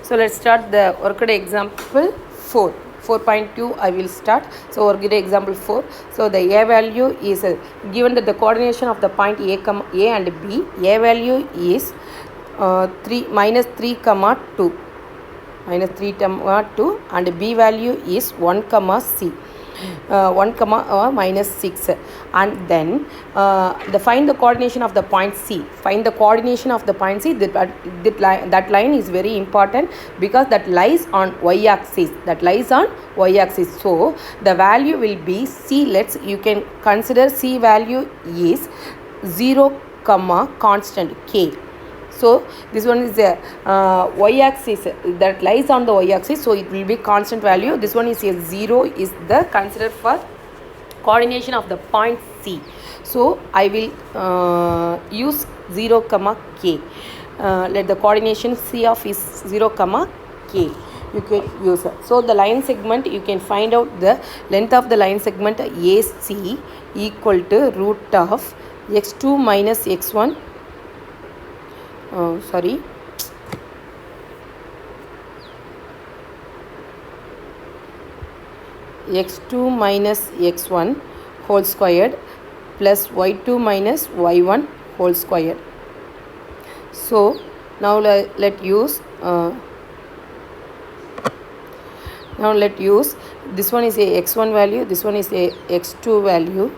So let's start the worked example 4. 4.2 I will start. So worked example 4. So the a value is given that the coordination of the point a and b. A value is 3 minus 3 comma 2 minus 3 comma 2 and b value is 1 comma c. 1 comma minus 6, and then find the coordination of the point C. Find the coordination of the point C. That line is very important because that lies on y-axis. So the value will be C. You can consider C value is 0 comma constant k. So this one is the y-axis that lies on the y-axis, so it will be constant value. This one is a 0 is the considered for coordination of the point C. So I will use 0 comma k. Let the coordination C of is 0 comma k. You can use it. So the line segment, you can find out the length of the line segment AC equal to root of x2 minus x1. X2 minus x1 whole squared plus y2 minus y1 whole squared. So now let use this one is a x1 value, this one is a x2 value,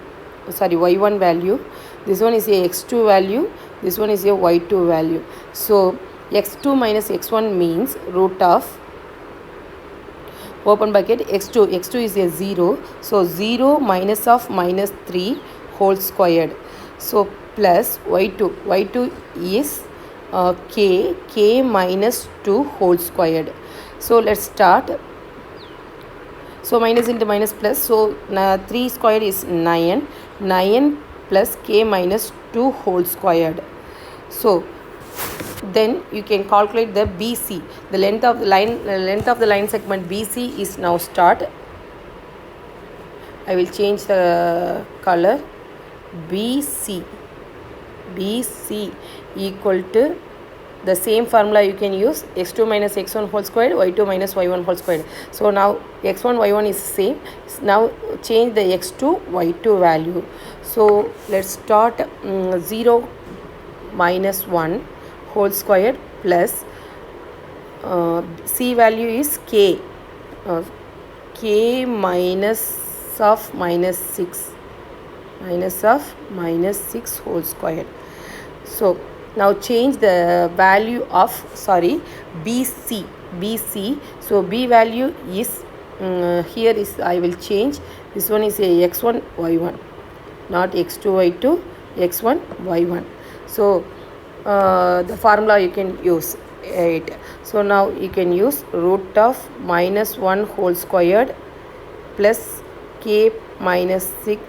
y1 value, this one is a x2 value, this one is a y2 value. So x2 minus x1 means root of open bracket x2 is a 0, so 0 minus of minus 3 whole squared. So plus y2 is k minus 2 whole squared. So let's start. So minus into minus plus, so 3 squared is 9 plus k minus 2 whole squared. So then you can calculate the BC. The length of the line segment BC is now start. I will change the color. BC equal to the same formula you can use, x2 minus x1 whole squared, y2 minus y1 whole squared. So now x1 y1 is same. Now change the x2 y2 value. So let's start 0 minus 1 whole squared plus C value is k, k minus of minus 6 whole squared. So now change the value of BC. So B value is here is I will change. This one is a x1 y1, not x2 y2, x1 y1. So the formula you can use it. So now you can use root of minus 1 whole squared plus k minus 6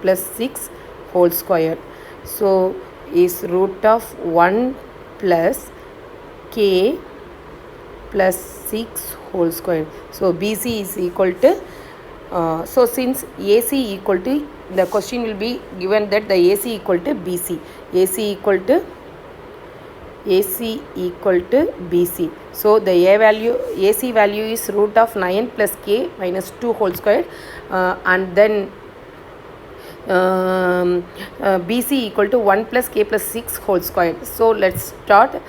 plus 6 whole squared. So is root of 1 plus k plus 6 whole squared. So BC is equal to so since AC equal to, the question will be given that the AC equal to BC. AC equal to BC. So the AC value is root of 9 plus k minus 2 whole squared, and then BC equal to 1 plus k plus 6 whole squared. So let's start.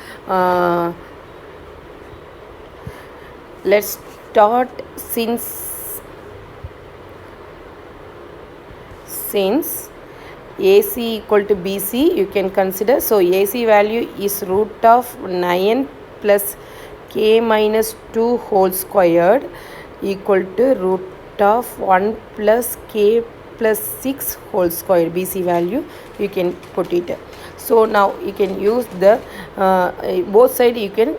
Since AC equal to BC, you can consider. So AC value is root of 9 plus k minus 2 whole squared equal to root of 1 plus k plus 6 whole squared. BC value you can put it. So now you can use the both side you can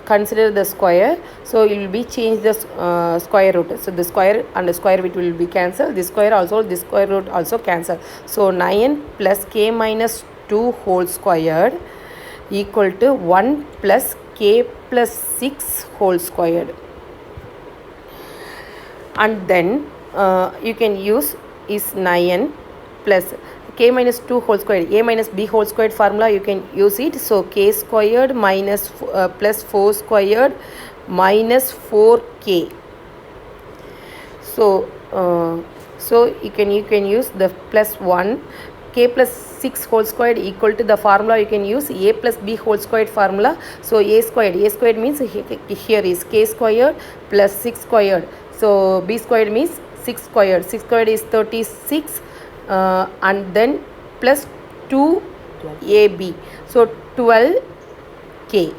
consider the square. So it will be change the square root. So the square and the square root will be cancelled. This square root also cancel. So 9 plus k minus 2 whole squared equal to 1 plus k plus 6 whole squared. And then you can use is 9 plus k minus 2 whole squared, a minus b whole squared formula you can use it. So k squared minus plus 4 squared minus 4k. So you can use the plus 1, k plus 6 whole squared equal to the formula you can use a plus b whole squared formula. So a squared means here is k squared plus 6 squared. So b squared means 6 squared. 6 squared is 36 and then plus 2ab. So 12k.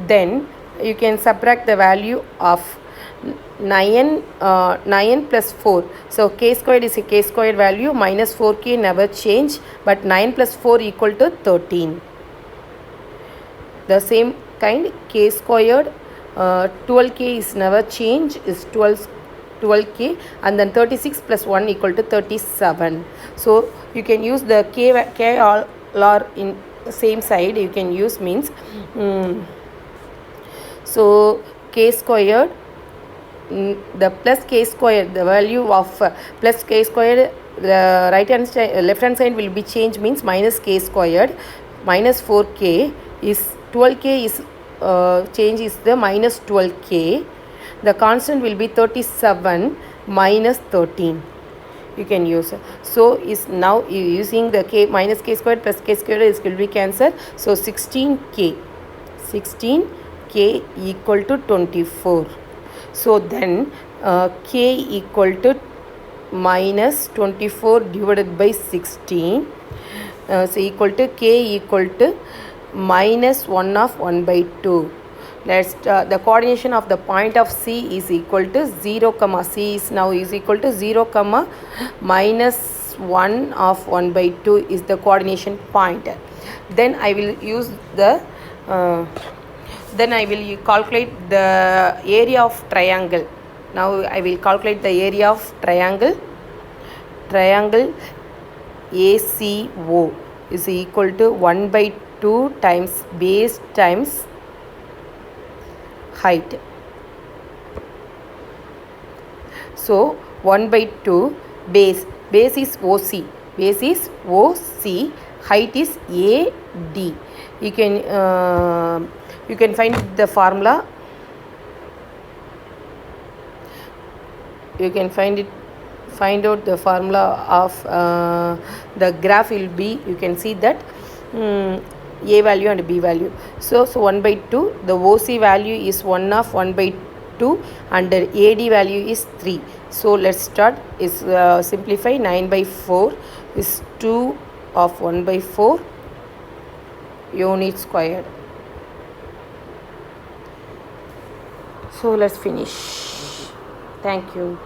Then you can subtract the value of 9 plus 4. So k squared is a k squared value, minus 4k never change, but 9 plus 4 equal to 13. The same kind, k squared 12k is never change, is 12k, and then 36 plus 1 equal to 37. So you can use the k all are in same side, you can use means so k squared, the plus k squared, the value of plus k squared, the left hand side will be changed means minus k squared, minus 4k is 12k is change is the minus 12k. The constant will be 37 minus 13. You can use. So is now using the k minus k squared plus k squared is will be cancelled. So 16k equal to 24. So then k equal to minus 24 divided by 16. So equal to k equal to minus 1 of 1 by 2. Let's the coordination of the point of C is equal to 0 comma C is now is equal to 0 comma minus 1 of 1 by 2 is the coordination point. Then I will use the then I will calculate the area of triangle. Now I will calculate the area of triangle. Triangle ACO is equal to 1 by 2 times base times height. So 1 by 2 base is OC, height is AD. You can find the formula. You can find out the formula of the graph will be, you can see that A value and B value. So 1 by 2, the OC value is 1 of 1 by 2 and the AD value is 3. So let's start. Is simplify. 9 by 4 is 2 of 1 by 4 unit squared. So let's finish. Thank you.